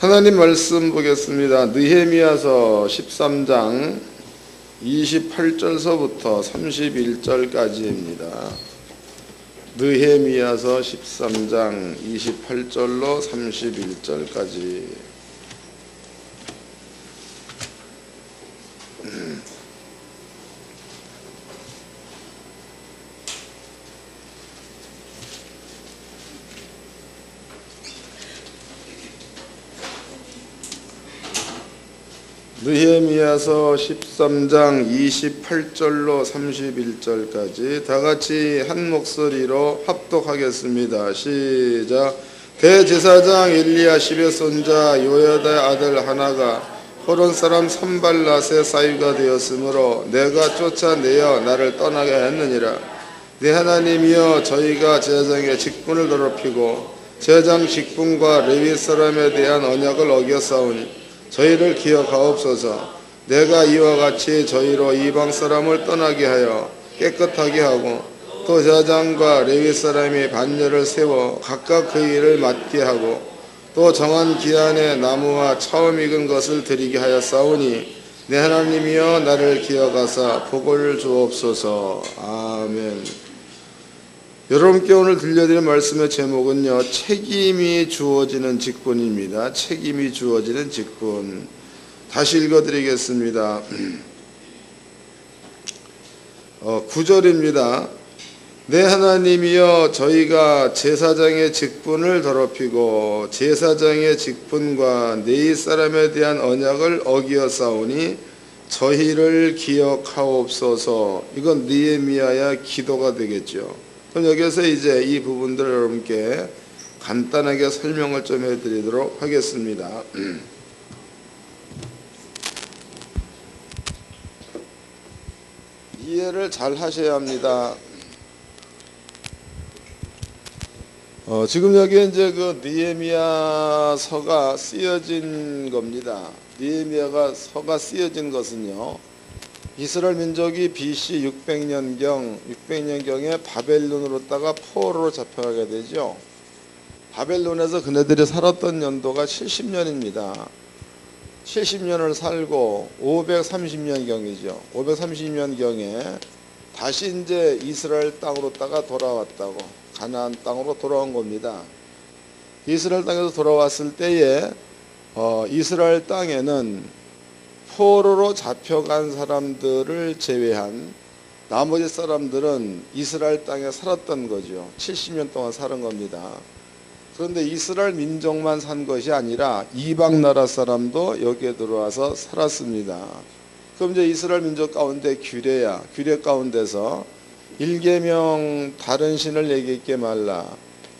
하나님 말씀 보겠습니다. 느헤미야서 13장 28절서부터 31절까지입니다. 느헤미야서 13장 28절로 31절까지. 느헤미야서 13장 28절로 31절까지 다 같이 한 목소리로 합독하겠습니다. 시작. 대제사장 엘리야십의 손자 요야다의 아들 하나가 호론 사람 산발랏의 사위가 되었으므로 내가 쫓아내어 나를 떠나게 했느니라. 내 하나님이여, 저희가 제사장의 직분을 더럽히고 제사장 직분과 레위 사람에 대한 언약을 어겼사오니 저희를 기억하옵소서. 내가 이와 같이 저희로 이방 사람을 떠나게 하여 깨끗하게 하고 또 제사장과 레위 사람이 반열을 세워 각각 그 일을 맡게 하고 또 정한 기한에 나무와 처음 익은 것을 드리게 하였사오니 내 하나님이여, 나를 기억하사 복을 주옵소서. 아멘. 여러분께 오늘 들려드릴 말씀의 제목은요, 책임이 주어지는 직분입니다. 책임이 주어지는 직분. 다시 읽어드리겠습니다. 9절입니다. 내 하나님이여, 저희가 제사장의 직분을 더럽히고 제사장의 직분과 레위 사람에 대한 언약을 어기었사오니 저희를 기억하옵소서. 이건 느헤미야의 기도가 되겠죠. 그럼 여기서 이제 이 부분들을 여러분께 간단하게 설명을 좀 해드리도록 하겠습니다. 이해를 잘 하셔야 합니다. 지금 여기 이제 그 느헤미야서가 쓰여진 겁니다. 느헤미야가 서가 쓰여진 것은요, 이스라엘 민족이 BC 600년경에 바벨론으로다가 포로로 잡혀가게 되죠. 바벨론에서 그네들이 살았던 연도가 70년입니다. 70년을 살고 530년경이죠. 530년경에 다시 이제 이스라엘 땅으로다가 돌아왔다고, 가나안 땅으로 돌아온 겁니다. 이스라엘 땅에서 돌아왔을 때에 이스라엘 땅에는 포로로 잡혀간 사람들을 제외한 나머지 사람들은 이스라엘 땅에 살았던 거죠. 70년 동안 사는 겁니다. 그런데 이스라엘 민족만 산 것이 아니라 이방 나라 사람도 여기에 들어와서 살았습니다. 그럼 이제 이스라엘 민족 가운데 규례야, 규례 가운데서 1계명 다른 신을 얘기하지 말라,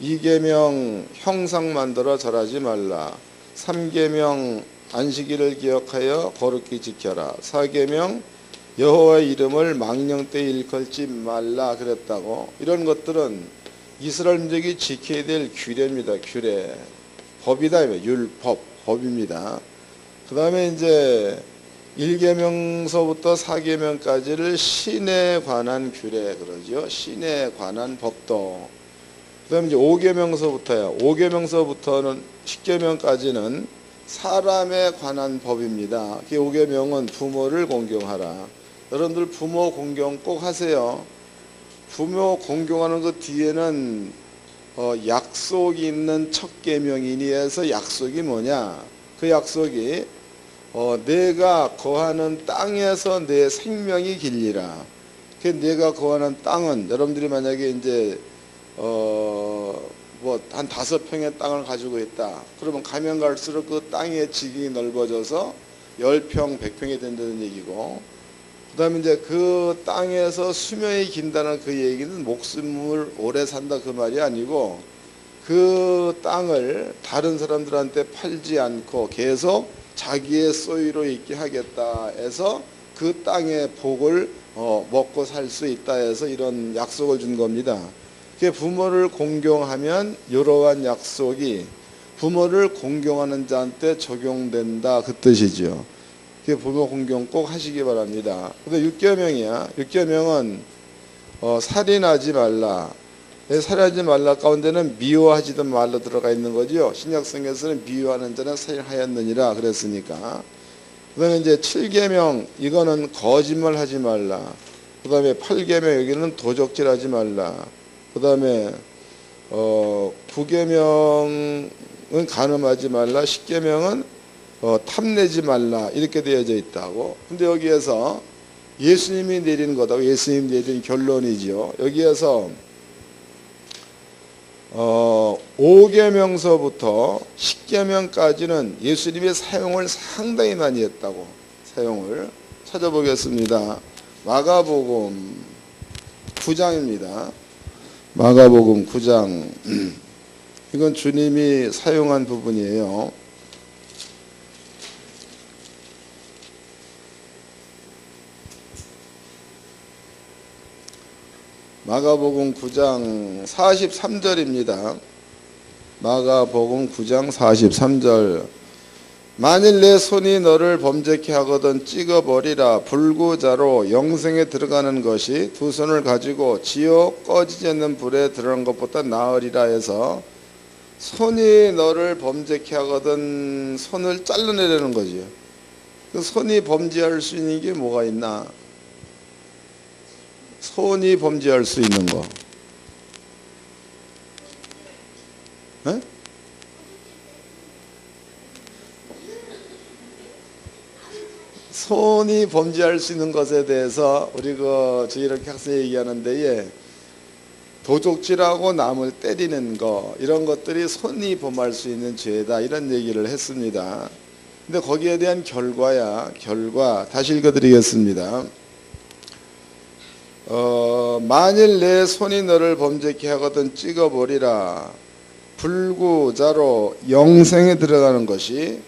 2계명 형상 만들어 절하지 말라, 3계명 안식일을 기억하여 거룩히 지켜라, 4계명 여호와의 이름을 망령 때 일컬지 말라 그랬다고. 이런 것들은 이스라엘 민족이 지켜야 될 규례입니다. 규례, 법이다, 율법, 법입니다. 그 다음에 이제 1계명서부터 4계명까지를 신에 관한 규례 그러죠. 신에 관한 법도. 그 다음에 이제 5계명서부터요. 5계명서부터는 10계명까지는 사람에 관한 법입니다. 5계명은 부모를 공경하라. 여러분들 부모 공경 꼭 하세요. 부모 공경하는 그 뒤에는 약속이 있는 첫 계명이니 해서 약속이 뭐냐? 그 약속이 내가 거하는 땅에서 내 생명이 길리라. 그 내가 거하는 땅은, 여러분들이 만약에 이제 한 5평의 땅을 가지고 있다. 그러면 가면 갈수록 그 땅의 지경이 넓어져서 10평, 100평이 된다는 얘기고, 그 다음에 이제 그 땅에서 수명이 긴다는 그 얘기는 목숨을 오래 산다 그 말이 아니고, 그 땅을 다른 사람들한테 팔지 않고 계속 자기의 소유로 있게 하겠다 해서 그 땅의 복을 먹고 살 수 있다 해서 이런 약속을 준 겁니다. 부모를 공경하면 이러한 약속이 부모를 공경하는 자한테 적용된다 그 뜻이죠. 부모 공경 꼭 하시기 바랍니다. 근데 6계명이야. 6계명은 살인하지 말라, 살인하지 말라 가운데는 미워하지도 말로 들어가 있는 거죠. 신약성경에서는 미워하는 자는 살인하였느니라 그랬으니까. 그다음에 이제 7계명 이거는 거짓말하지 말라. 그다음에 8계명 여기는 도적질하지 말라. 그다음에 9계명은 간음하지 말라. 10계명은 탐내지 말라 이렇게 되어져 있다고. 근데 여기에서 예수님이 내린 거다. 예수님이 내린 결론이죠. 여기에서 5계명서부터 10계명까지는 예수님의 사용을 상당히 많이 했다고. 사용을 찾아보겠습니다. 마가복음 9장입니다. 마가복음 9장 이건 주님이 사용한 부분이에요. 마가복음 9장 43절입니다. 마가복음 9장 43절. 만일 내 손이 너를 범죄케 하거든 찍어버리라. 불구자로 영생에 들어가는 것이 두 손을 가지고 지옥 꺼지지 않는 불에 들어가는 것보다 나으리라 해서 손이 너를 범죄케 하거든 손을 잘라내려는 거지요. 그 손이 범죄할 수 있는 게 뭐가 있나? 손이 범죄할 수 있는 거. 에? 손이 범죄할 수 있는 것에 대해서 우리 저희 이렇게 학생 얘기하는데 도적질하고 남을 때리는 거 이런 것들이 손이 범할 수 있는 죄다 이런 얘기를 했습니다. 근데 거기에 대한 결과 다시 읽어드리겠습니다. 만일 내 손이 너를 범죄케 하거든 찍어버리라. 불구자로 영생에 들어가는 것이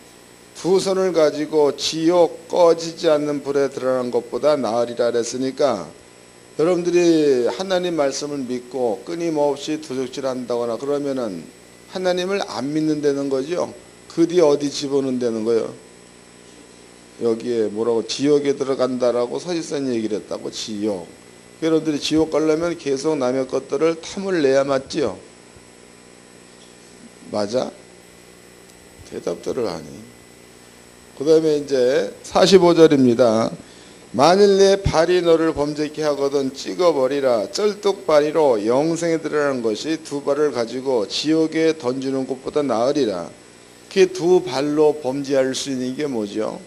두 손을 가지고 지옥 꺼지지 않는 불에 들어가는 것보다 나으리라 그랬으니까 여러분들이 하나님 말씀을 믿고 끊임없이 도적질 한다거나 그러면은 하나님을 안 믿는다는 거죠. 그 뒤에 어디 집어넣는다는 거예요? 여기에 뭐라고 지옥에 들어간다라고 사실상 얘기를 했다고. 지옥. 여러분들이 지옥 가려면 계속 남의 것들을 탐을 내야 맞지요? 맞아? 대답들을 하니. 그 다음에 이제 45절입니다. 만일 내 발이 너를 범죄케 하거든 찍어버리라. 쩔뚝발이로 영생에 들어가는 것이 두 발을 가지고 지옥에 던지는 것보다 나으리라. 그 두 발로 범죄할 수 있는 게 뭐죠?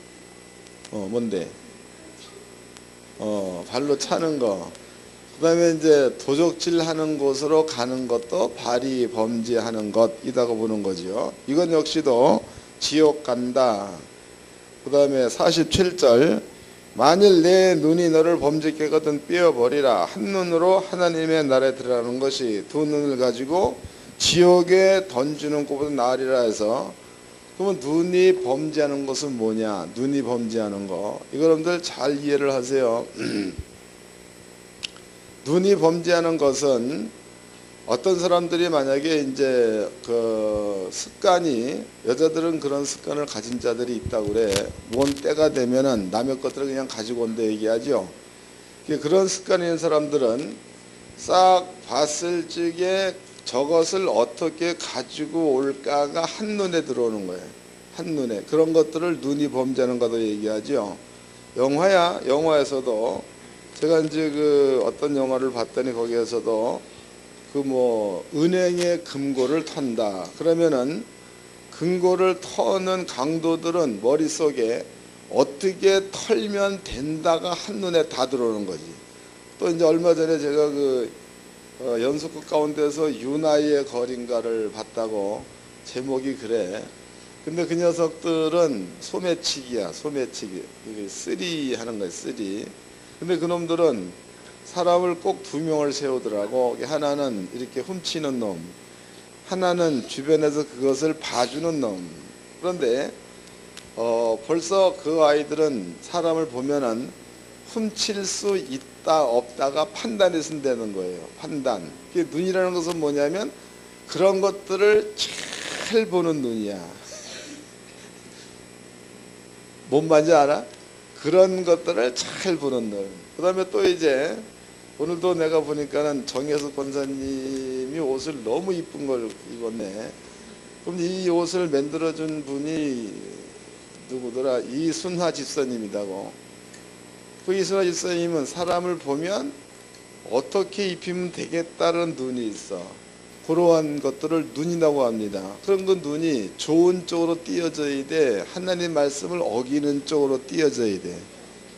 뭔데? 발로 차는 거. 그 다음에 이제 도적질 하는 곳으로 가는 것도 발이 범죄하는 것이라고 보는 거죠. 이건 역시도 지옥 간다. 그 다음에 47절. 만일 내 눈이 너를 범죄케 하거든 빼어버리라. 한 눈으로 하나님의 나라에 들어가는 것이 두 눈을 가지고 지옥에 던지는 것보다 나으리라 해서, 그러면 눈이 범죄하는 것은 뭐냐? 눈이 범죄하는 거. 이거 여러분들 잘 이해를 하세요. 눈이 범죄하는 것은 어떤 사람들이 만약에 이제 그 습관이, 여자들은 그런 습관을 가진 자들이 있다고 그래. 뭔 때가 되면은 남의 것들을 그냥 가지고 온다 얘기하죠. 그런 습관이 있는 사람들은 싹 봤을 적에 저것을 어떻게 가지고 올까가 한눈에 들어오는 거예요. 한눈에. 그런 것들을 눈이 범죄하는 거도 얘기하죠. 영화에서도 제가 이제 그 어떤 영화를 봤더니 거기에서도 은행의 금고를 턴다. 그러면은 금고를 터는 강도들은 머릿속에 어떻게 털면 된다가 한눈에 다 들어오는 거지. 또 이제 얼마 전에 제가 연속극 가운데서 유나이의 거린가를 봤다고. 제목이 그래. 근데 그 녀석들은 소매치기야. 소매치기. 이게 쓰리 하는 거야. 쓰리. 근데 그놈들은 사람을 꼭 두 명을 세우더라고. 하나는 이렇게 훔치는 놈, 하나는 주변에서 그것을 봐주는 놈. 그런데 벌써 그 아이들은 사람을 보면은 훔칠 수 있다 없다가 판단이 쓴다는 거예요. 판단. 눈이라는 것은 뭐냐면 그런 것들을 잘 보는 눈이야. 뭔 말인지 알아? 그런 것들을 잘 보는 눈. 그 다음에 또 이제 오늘도 내가 보니까는 정혜석 권사님이 옷을 너무 이쁜 걸 입었네. 그럼 이 옷을 만들어준 분이 누구더라? 이순화 집사님이라고. 그 이순화 집사님은 사람을 보면 어떻게 입히면 되겠다는 눈이 있어. 그러한 것들을 눈이라고 합니다. 그런 그 눈이 좋은 쪽으로 띄어져야 돼. 하나님 말씀을 어기는 쪽으로 띄어져야 돼.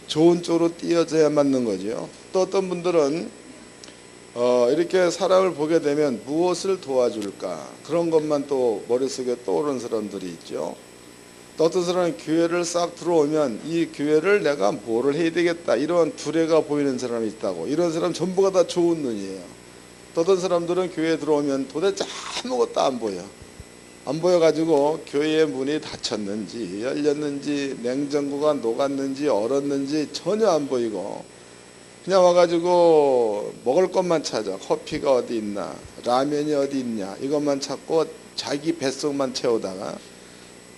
좋은 쪽으로 띄어져야 맞는 거죠. 또 어떤 분들은 이렇게 사람을 보게 되면 무엇을 도와줄까? 그런 것만 또 머릿속에 떠오르는 사람들이 있죠. 또 어떤 사람은 교회를 싹 들어오면 이 교회를 내가 뭐를 해야 되겠다, 이런 두레가 보이는 사람이 있다고. 이런 사람 전부가 다 좋은 눈이에요. 또 어떤 사람들은 교회에 들어오면 도대체 아무것도 안 보여. 안 보여가지고 교회의 문이 닫혔는지 열렸는지 냉장고가 녹았는지 얼었는지 전혀 안 보이고 그냥 와가지고 먹을 것만 찾아. 커피가 어디 있나, 라면이 어디 있냐, 이것만 찾고 자기 뱃속만 채우다가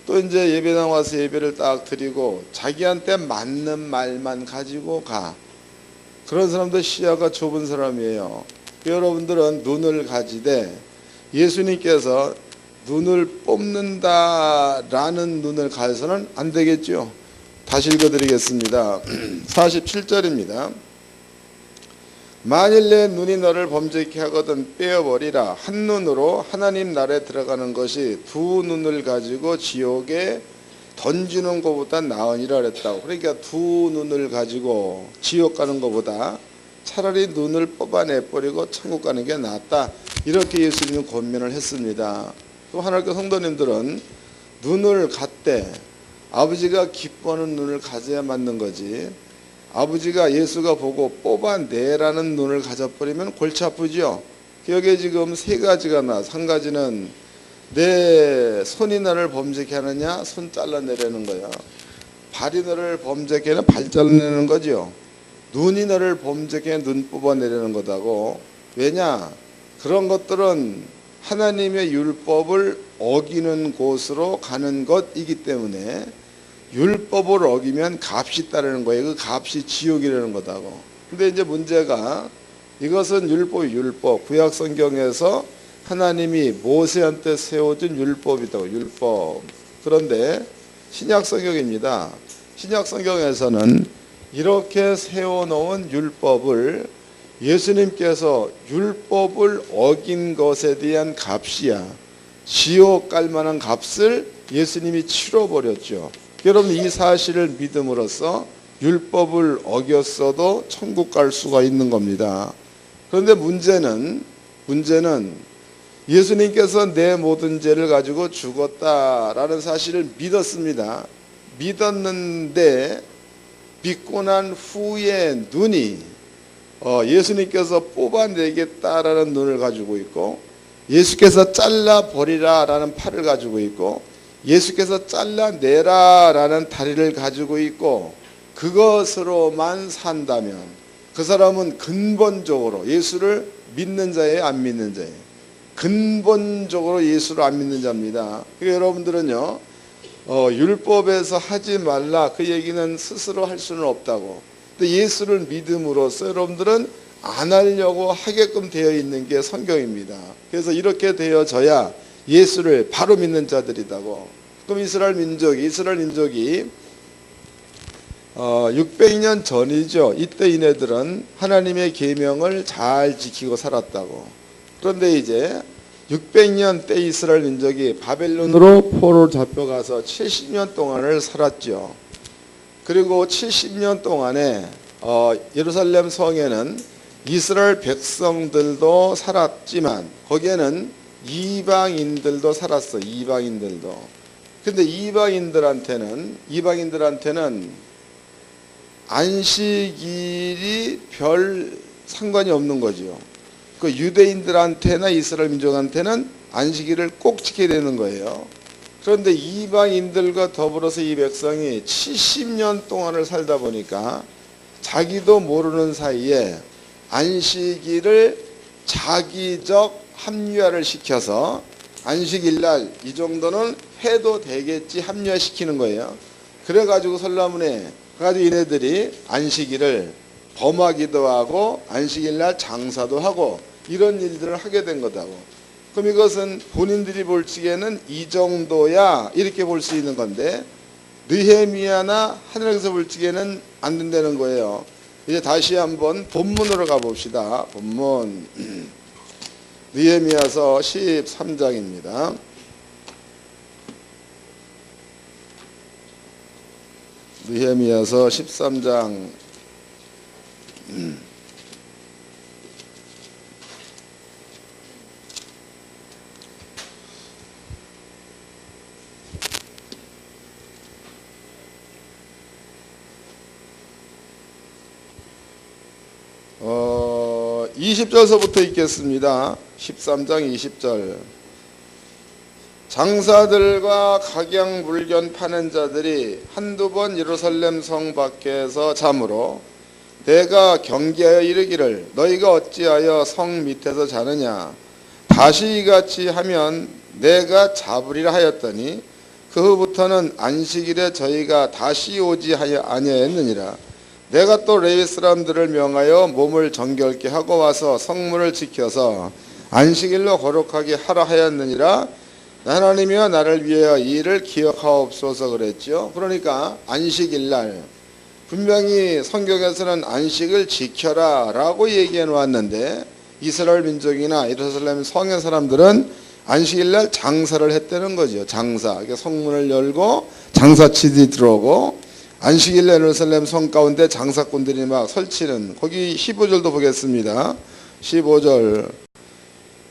또 이제 예배당 와서 예배를 딱 드리고 자기한테 맞는 말만 가지고 가. 그런 사람도 시야가 좁은 사람이에요. 여러분들은 눈을 가지되 예수님께서 눈을 뽑는다라는 눈을 가져서는 안 되겠죠. 다시 읽어드리겠습니다. 47절입니다. 만일 내 눈이 너를 범죄케 하거든 빼어버리라. 한 눈으로 하나님 나라에 들어가는 것이 두 눈을 가지고 지옥에 던지는 것보다 나으니라 그랬다고. 그러니까 두 눈을 가지고 지옥 가는 것보다 차라리 눈을 뽑아내버리고 천국 가는 게 낫다. 이렇게 예수님은 권면을 했습니다. 또 하나님께 성도님들은 눈을 갖되 아버지가 기뻐하는 눈을 가져야 맞는 거지. 아버지가 예수가 보고 뽑아내라는 눈을 가져버리면 골치 아프죠. 여기에 지금 세 가지가 나와서, 한 가지는 내 손이 나를 범죄케 하느냐, 손 잘라내려는 거야. 발이 너를 범죄케 하느냐, 발 잘라내는 거죠. 눈이 너를 범죄케 하느냐, 눈 뽑아내려는 거다고. 왜냐? 그런 것들은 하나님의 율법을 어기는 곳으로 가는 것이기 때문에 율법을 어기면 값이 따르는 거예요. 그 값이 지옥이라는 거다고. 근데 이제 문제가, 이것은 율법, 구약 성경에서 하나님이 모세한테 세워준 율법이다고. 율법. 그런데 신약 성경입니다. 신약 성경에서는 이렇게 세워놓은 율법을 예수님께서 율법을 어긴 것에 대한 값이야, 지옥 갈 만한 값을 예수님이 치러버렸죠. 여러분, 이 사실을 믿음으로써 율법을 어겼어도 천국 갈 수가 있는 겁니다. 그런데 문제는 예수님께서 내 모든 죄를 가지고 죽었다라는 사실을 믿었습니다. 믿었는데 믿고 난 후에 눈이 예수님께서 뽑아내겠다라는 눈을 가지고 있고, 예수께서 잘라버리라라는 팔을 가지고 있고, 예수께서 잘라내라라는 다리를 가지고 있고, 그것으로만 산다면 그 사람은 근본적으로 예수를 믿는 자예요, 안 믿는 자예요? 근본적으로 예수를 안 믿는 자입니다. 그러니까 여러분들은요, 율법에서 하지 말라 그 얘기는 스스로 할 수는 없다고. 근데 예수를 믿음으로써 여러분들은 안 하려고 하게끔 되어 있는 게 성경입니다. 그래서 이렇게 되어져야 예수를 바로 믿는 자들이다고. 그럼 이스라엘 민족이 600년 전이죠. 이때 이네들은 하나님의 계명을 잘 지키고 살았다고. 그런데 이제 600년 때 이스라엘 민족이 바벨론으로 포로를 잡혀가서 70년 동안을 살았죠. 그리고 70년 동안에 예루살렘 성에는 이스라엘 백성들도 살았지만 거기에는 이방인들도 살았어. 이방인들도. 근데 이방인들한테는 안식일이 별 상관이 없는 거죠. 그 유대인들한테나 이스라엘 민족한테는 안식일을 꼭 지켜야 되는 거예요. 그런데 이방인들과 더불어서 이 백성이 70년 동안을 살다 보니까 자기도 모르는 사이에 안식일을 자기적 합리화를 시켜서 안식일날 이 정도는 해도 되겠지 합리화시키는 거예요. 그래가지고 설라문에 가지고 얘네들이 안식일을 범하기도 하고 안식일날 장사도 하고 이런 일들을 하게 된 거다고. 그럼 이것은 본인들이 볼 적에는 이 정도야 이렇게 볼 수 있는 건데 느헤미야나 하늘에서 볼 적에는 안 된다는 거예요. 이제 다시 한번 본문으로 가봅시다. 본문 느헤미야서 13장입니다. 느헤미야서 13장 20절서부터 읽겠습니다. 13장 20절. 장사들과 각양 물건 파는 자들이 한두 번 예루살렘 성 밖에서 자므로 내가 경계하여 이르기를 너희가 어찌하여 성 밑에서 자느냐 다시 이같이 하면 내가 잡으리라 하였더니 그 후부터는 안식일에 저희가 다시 오지 아니하였느니라. 내가 또 레위 사람들을 명하여 몸을 정결케 하고 와서 성문을 지켜서 안식일로 거룩하게 하라 하였느니라. 하나님이여 나를 위하여 이 일을 기억하옵소서 그랬죠. 그러니까 안식일날 분명히 성경에서는 안식을 지켜라 라고 얘기해 놓았는데 이스라엘 민족이나 예루살렘 성의 사람들은 안식일날 장사를 했다는 거죠. 장사. 그러니까 성문을 열고 장사치들이 들어오고 안식일날 예루살렘 성 가운데 장사꾼들이 막 설치는 거기 15절도 보겠습니다. 15절.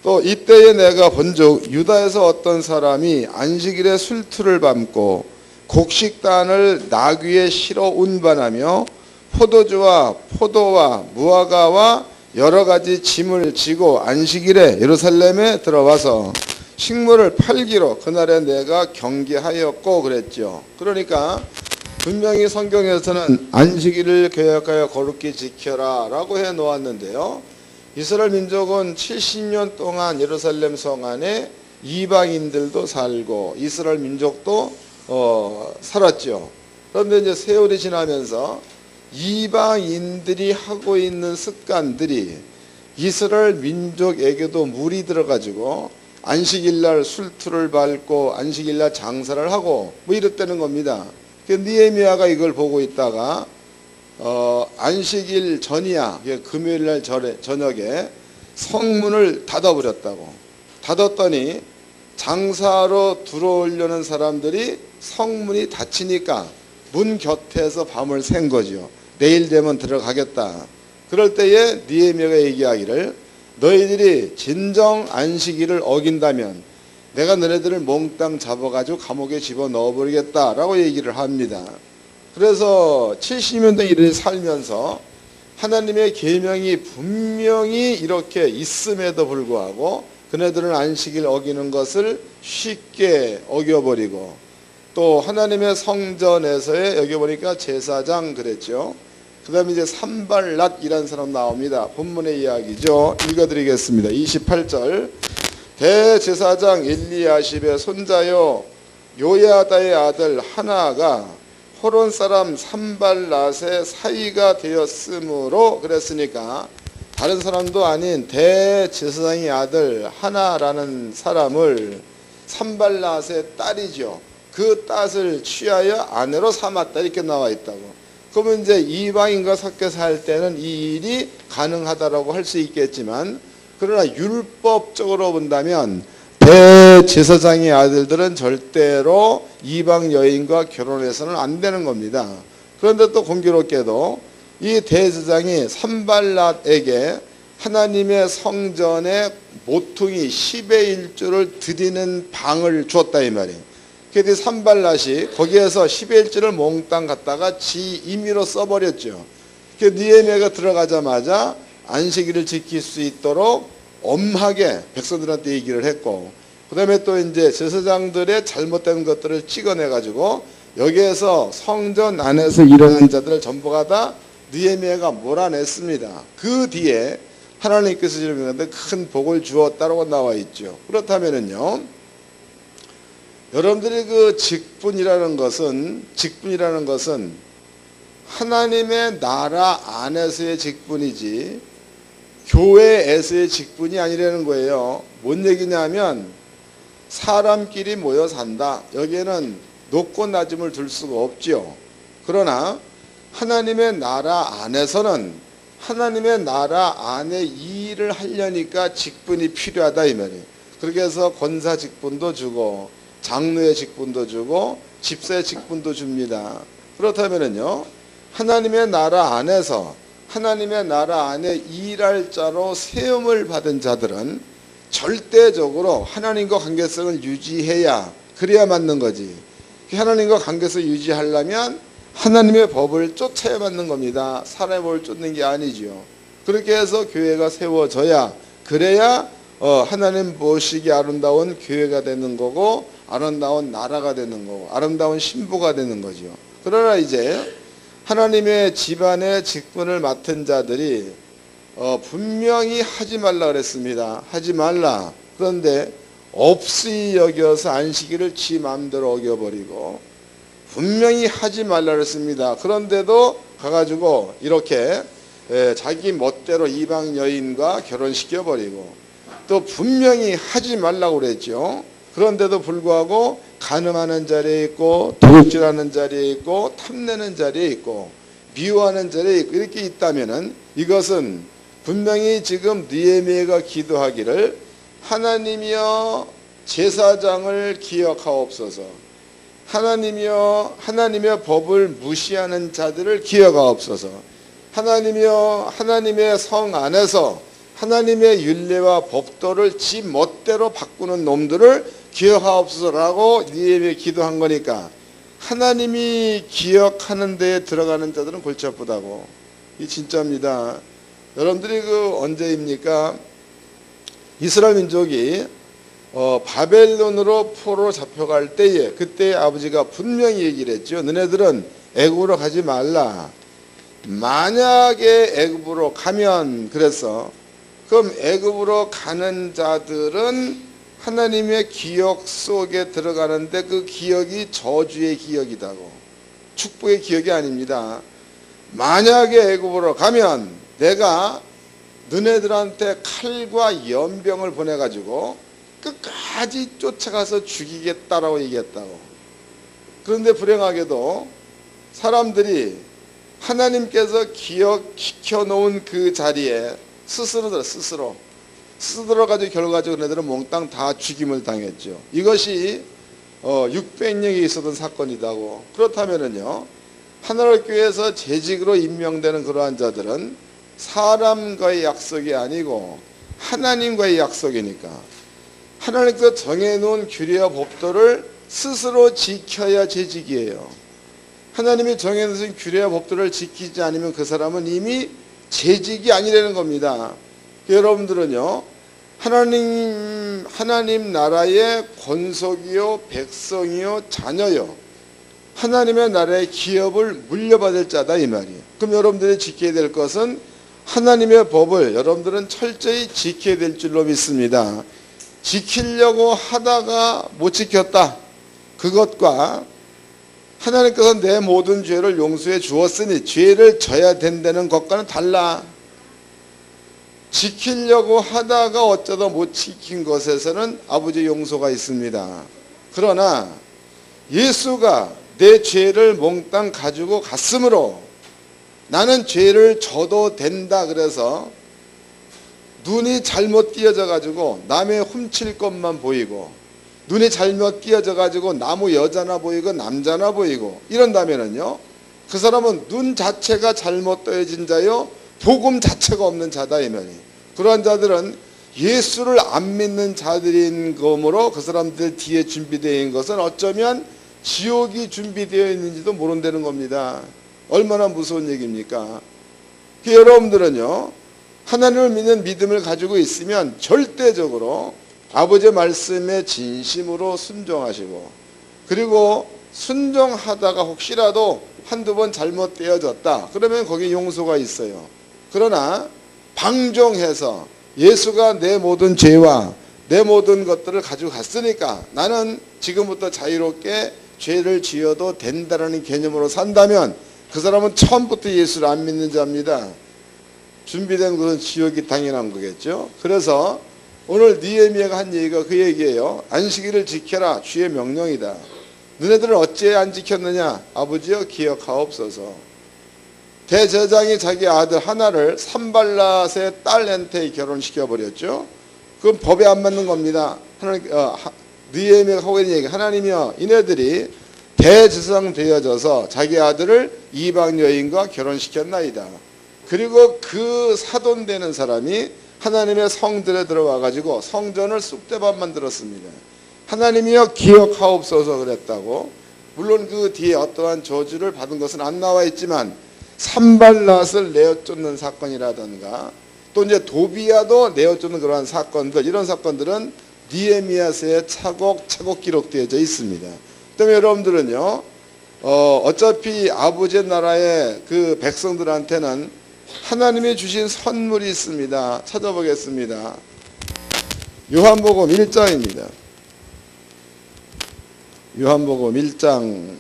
또 이때에 내가 본즉 유다에서 어떤 사람이 안식일에 술투를 밟고 곡식단을 나귀에 실어 운반하며 포도주와 포도와 무화과와 여러 가지 짐을 지고 안식일에 예루살렘에 들어와서 식물을 팔기로 그날에 내가 경계하였고 그랬죠. 그러니까 분명히 성경에서는 안식일을 계약하여 거룩히 지켜라 라고 해 놓았는데요. 이스라엘 민족은 70년 동안 예루살렘 성 안에 이방인들도 살고 이스라엘 민족도 살았죠. 그런데 이제 세월이 지나면서 이방인들이 하고 있는 습관들이 이스라엘 민족에게도 물이 들어가지고 안식일날 술투를 밟고 안식일날 장사를 하고 뭐 이랬다는 겁니다. 느헤미야가 이걸 보고 있다가 안식일 전이야 금요일날 저녁에 성문을 닫아버렸다고. 닫았더니 장사로 들어오려는 사람들이 성문이 닫히니까 문 곁에서 밤을 샌 거죠. 내일 되면 들어가겠다. 그럴 때에 느헤미야가 얘기하기를 너희들이 진정 안식일을 어긴다면 내가 너네들을 몽땅 잡아가지고 감옥에 집어넣어버리겠다라고 얘기를 합니다. 그래서 70년 동안 이렇게 살면서 하나님의 계명이 분명히 이렇게 있음에도 불구하고 그네들은 안식일 어기는 것을 쉽게 어겨버리고 또 하나님의 성전에서의 여기 보니까 제사장 그랬죠. 그 다음에 이제 산발랏이라는 사람 나옵니다. 본문의 이야기죠. 읽어드리겠습니다. 28절. 대제사장 엘리야십의 손자요 요야다의 아들 하나가 호론 사람 산발랏의 사위가 되었으므로 그랬으니까 다른 사람도 아닌 대제사장의 아들 하나라는 사람을 산발랏의 딸이죠. 그 딸을 취하여 아내로 삼았다 이렇게 나와 있다고. 그러면 이제 이방인과 섞여 살 때는 이 일이 가능하다라고 할 수 있겠지만 그러나 율법적으로 본다면 대제사장의 아들들은 절대로 이방 여인과 결혼해서는 안 되는 겁니다. 그런데 또 공교롭게도 이 대제사장이 산발랏에게 하나님의 성전에 모퉁이 10의 1조를 드리는 방을 주었다 이 말이에요. 그래서 산발랏이 거기에서 10의 1조를 몽땅 갖다가 지 임의로 써버렸죠. 느헤미야가 들어가자마자 안식일을 지킬 수 있도록 엄하게 백성들한테 얘기를 했고 그 다음에 또 이제 제사장들의 잘못된 것들을 찍어내가지고 여기에서 성전 안에서 일어난 자들을 전부가 다 느헤미야가 몰아냈습니다. 그 뒤에 하나님께서 이르시되 큰 복을 주었다라고 나와 있죠. 그렇다면은요, 여러분들이 그 직분이라는 것은 하나님의 나라 안에서의 직분이지 교회에서의 직분이 아니라는 거예요. 뭔 얘기냐면 사람끼리 모여 산다. 여기에는 높고 낮음을 둘 수가 없지요. 그러나 하나님의 나라 안에서는 하나님의 나라 안에 이 일을 하려니까 직분이 필요하다 이 말이에요. 그렇게 해서 권사 직분도 주고 장로의 직분도 주고 집사의 직분도 줍니다. 그렇다면은요, 하나님의 나라 안에서 하나님의 나라 안에 일할 자로 세움을 받은 자들은 절대적으로 하나님과 관계성을 유지해야 그래야 맞는 거지. 하나님과 관계성을 유지하려면 하나님의 법을 쫓아야 맞는 겁니다. 사람의 법을 쫓는 게 아니지요. 그렇게 해서 교회가 세워져야 그래야 하나님 보시기 아름다운 교회가 되는 거고 아름다운 나라가 되는 거고 아름다운 신부가 되는 거죠. 그러나 이제 하나님의 집안의 직분을 맡은 자들이 분명히 하지 말라 그랬습니다. 하지 말라. 그런데 없이 여겨서 안식일을 지 마음대로 어겨버리고 분명히 하지 말라 그랬습니다. 그런데도 가가지고 이렇게 자기 멋대로 이방 여인과 결혼시켜버리고 또 분명히 하지 말라고 그랬죠. 그런데도 불구하고 간음하는 자리에 있고 도둑질하는 자리에 있고 탐내는 자리에 있고 미워하는 자리에 있고 이렇게 있다면은 이것은 분명히 지금 느헤미야가 기도하기를 하나님이여 제사장을 기억하옵소서, 하나님이여 하나님의 법을 무시하는 자들을 기억하옵소서, 하나님이여 하나님의 성 안에서 하나님의 율례와 법도를 지 멋대로 바꾸는 놈들을 기억하옵소서라고 느헤미야 기도한 거니까 하나님이 기억하는 데에 들어가는 자들은 골치 아프다고. 이 진짜입니다. 여러분들이 언제입니까? 이스라엘 민족이 바벨론으로 포로로 잡혀갈 때에 그때 아버지가 분명히 얘기를 했죠. 너네들은 애굽으로 가지 말라. 만약에 애굽으로 가면 그래서 그럼 애굽으로 가는 자들은 하나님의 기억 속에 들어가는데 그 기억이 저주의 기억이다고, 축복의 기억이 아닙니다. 만약에 애굽으로 가면 내가 너네들한테 칼과 연병을 보내가지고 끝까지 쫓아가서 죽이겠다라고 얘기했다고. 그런데 불행하게도 사람들이 하나님께서 기억시켜 놓은 그 자리에 스스로 가지고 결과적으로 그네들은 몽땅 다 죽임을 당했죠. 이것이 600년에 있었던 사건이다고. 그렇다면은요, 하나님 교회에서 재직으로 임명되는 그러한 자들은 사람과의 약속이 아니고 하나님과의 약속이니까 하나님께서 정해놓은 규례와 법도를 스스로 지켜야 재직이에요. 하나님이 정해놓은 규례와 법도를 지키지 않으면 그 사람은 이미 재직이 아니라는 겁니다. 여러분들은요, 하나님 나라의 권속이요 백성이요 자녀요 하나님의 나라의 기업을 물려받을 자다 이 말이에요. 그럼 여러분들이 지켜야 될 것은 하나님의 법을 여러분들은 철저히 지켜야 될 줄로 믿습니다. 지키려고 하다가 못 지켰다, 그것과 하나님께서 내 모든 죄를 용서해 주었으니 죄를 져야 된다는 것과는 달라. 지키려고 하다가 어쩌다 못 지킨 것에서는 아버지 용서가 있습니다. 그러나 예수가 내 죄를 몽땅 가지고 갔으므로 나는 죄를 져도 된다. 그래서 눈이 잘못 띄어져 가지고 남의 훔칠 것만 보이고 눈이 잘못 띄어져 가지고 나무 여자나 보이고 남자나 보이고 이런다면은요, 그 사람은 눈 자체가 잘못 떠여진 자요 복음 자체가 없는 자다 이 말이에요. 그러한 자들은 예수를 안 믿는 자들인 거므로 그 사람들 뒤에 준비되어 있는 것은 어쩌면 지옥이 준비되어 있는지도 모른다는 겁니다. 얼마나 무서운 얘기입니까? 여러분들은요, 하나님을 믿는 믿음을 가지고 있으면 절대적으로 아버지의 말씀에 진심으로 순종하시고, 그리고 순종하다가 혹시라도 한두 번 잘못되어졌다 그러면 거기에 용서가 있어요. 그러나 방종해서 예수가 내 모든 죄와 내 모든 것들을 가지고 갔으니까 나는 지금부터 자유롭게 죄를 지어도 된다는 개념으로 산다면 그 사람은 처음부터 예수를 안 믿는 자입니다. 준비된 것은 지옥이 당연한 거겠죠. 그래서 오늘 느헤미야가 한 얘기가 그 얘기예요. 안식일을 지켜라, 주의 명령이다. 너네들은 어찌 안 지켰느냐? 아버지여 기억하옵소서. 대제사장이 자기 아들 하나를 산발랏의 딸한테 결혼시켜버렸죠. 그건 법에 안 맞는 겁니다. 느헤미야가 하고 있는 얘기, 하나님이여 이네들이 대제사장 되어져서 자기 아들을 이방 여인과 결혼시켰나이다. 그리고 그 사돈되는 사람이 하나님의 성전에 들어와 가지고 성전을 쑥대밭 만들었습니다. 하나님이여 기억하옵소서 그랬다고. 물론 그 뒤에 어떠한 저주를 받은 것은 안 나와 있지만 산발랏을 내어쫓는 사건이라든가 또 이제 도비야도 내어쫓는 그러한 사건들, 이런 사건들은 느헤미야서에 차곡차곡 기록되어져 있습니다. 그다음에 여러분들은요, 어차피 아버지의 나라의 그 백성들한테는 하나님이 주신 선물이 있습니다. 찾아보겠습니다. 요한복음 1장입니다. 요한복음 1장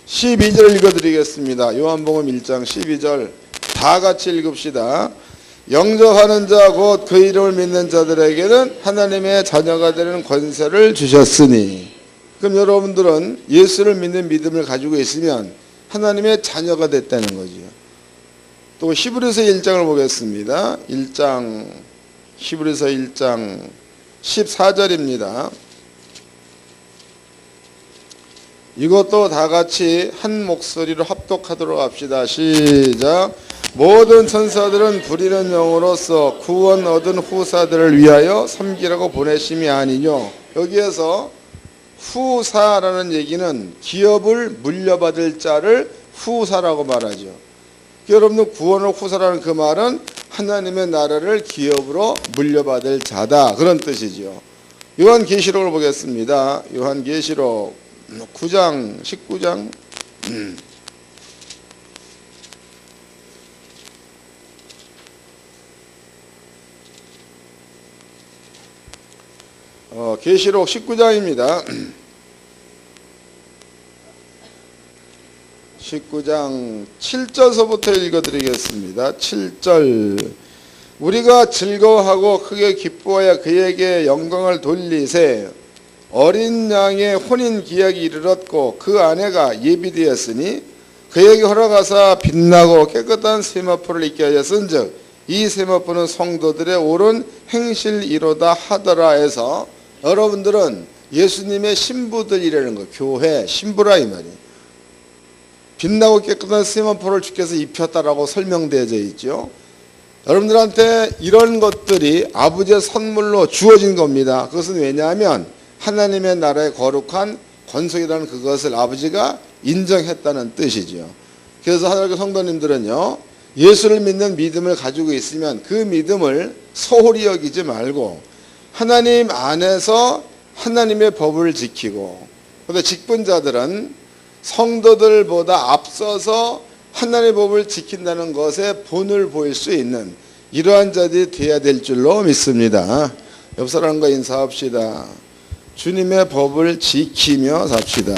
12절 읽어드리겠습니다. 요한복음 1장 12절 다 같이 읽읍시다. 영접하는 자 곧 그 이름을 믿는 자들에게는 하나님의 자녀가 되는 권세를 주셨으니. 그럼 여러분들은 예수를 믿는 믿음을 가지고 있으면 하나님의 자녀가 됐다는 거죠. 또 히브리서 1장을 보겠습니다. 1장 히브리서 1장 14절입니다. 이것도 다 같이 한 목소리로 합독하도록 합시다. 시작. 모든 천사들은 부리는 영으로서 구원 얻은 후사들을 위하여 섬기라고 보내심이 아니뇨. 여기에서 후사라는 얘기는 기업을 물려받을 자를 후사라고 말하죠. 여러분들 구원을 후사라는 그 말은 하나님의 나라를 기업으로 물려받을 자다, 그런 뜻이죠. 요한계시록을 보겠습니다. 요한계시록 9장 19장 계시록 19장입니다. 19장 7절서부터 읽어드리겠습니다. 7절 우리가 즐거워하고 크게 기뻐하여 그에게 영광을 돌리세. 어린 양의 혼인 기약이 이르렀고 그 아내가 예비되었으니 그에게 허락하사 빛나고 깨끗한 세마포를 입게 하였은즉 이 세마포는 성도들의 옳은 행실이로다 하더라 해서 여러분들은 예수님의 신부들이라는 거, 교회 신부라 이 말이에요. 빛나고 깨끗한 세마포를 주께서 입혔다라고 설명되어져 있죠. 여러분들한테 이런 것들이 아버지의 선물로 주어진 겁니다. 그것은 왜냐하면 하나님의 나라의 거룩한 권속이라는 그것을 아버지가 인정했다는 뜻이죠. 그래서 하나님의 성도님들은요, 예수를 믿는 믿음을 가지고 있으면 그 믿음을 소홀히 여기지 말고 하나님 안에서 하나님의 법을 지키고, 그런데 직분자들은 성도들보다 앞서서 하나님의 법을 지킨다는 것에 본을 보일 수 있는 이러한 자들이 되어야 될 줄로 믿습니다. 옆 사람과 인사합시다. 주님의 법을 지키며 삽시다.